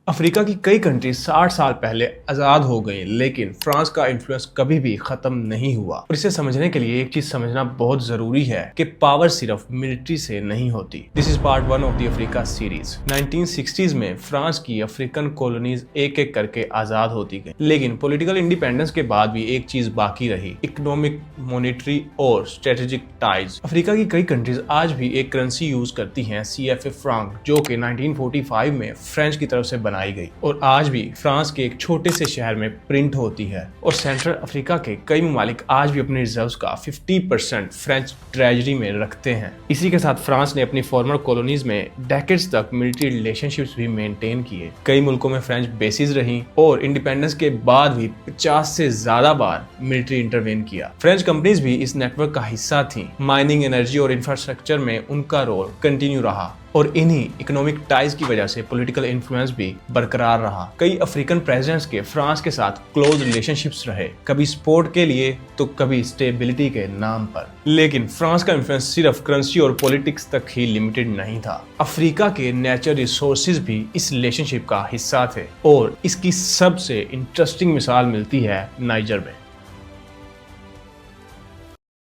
Africa की कई countries 60 साल पहले आजाद हो गई, लेकिन फ्रांस का इन्फ्लुएंस कभी भी खत्म नहीं हुआ। और इसे समझने के लिए एक चीज समझना बहुत जरूरी है कि पावर सिर्फ मिलिट्री से नहीं होती। This is part 1 of the Africa series. 1960s में फ्रांस की अफ्रीकन कॉलोनीज एक एक करके आजाद होती गई, लेकिन पॉलिटिकल इंडिपेंडेंस के बाद भी एक चीज बाकी रही, इकोनॉमिक, मॉनेटरी और स्ट्रेटेजिक टाइज। अफ्रीका की कई कंट्रीज आज भी एक करेंसी यूज करती हैं, CFA फ्रांक, जो कि 1945 में फ्रेंच की तरफ से बनाई गई और आज भी फ्रांस के एक छोटे से शहर में प्रिंट होती है। और सेंट्रल अफ्रीका के कई ममालिक आज भी अपने रिजर्व्स का 50% फ्रेंच ट्रेजरी में रखते हैं। इसी के साथ फ्रांस ने अपनी फॉर्मर कॉलोनीज में डेकेड्स तक मिलिट्री रिलेशनशिप्स भी मेंटेन किए। कई मुल्कों में फ्रेंच बेसिस रही और इंडिपेंडेंस के बाद भी 50 से ज्यादा बार मिलिट्री इंटरवेन किया। फ्रेंच कंपनीज भी इस नेटवर्क का हिस्सा थी। माइनिंग, एनर्जी और इंफ्रास्ट्रक्चर में उनका रोल कंटिन्यू रहा और इन्हीं इकोनॉमिक टाइज की वजह से पॉलिटिकल इन्फ्लुएंस भी बरकरार रहा। कई अफ्रीकन प्रेसिडेंट्स के फ्रांस के साथ क्लोज रिलेशनशिप्स रहे, कभी सपोर्ट के लिए तो कभी स्टेबिलिटी के नाम पर। लेकिन फ्रांस का इन्फ्लुएंस सिर्फ करेंसी और पॉलिटिक्स तक ही लिमिटेड नहीं था। अफ्रीका के नेचुरल रिसोर्सेज भी इस रिलेशनशिप का हिस्सा थे और इसकी सबसे इंटरेस्टिंग मिसाल मिलती है नाइजर में।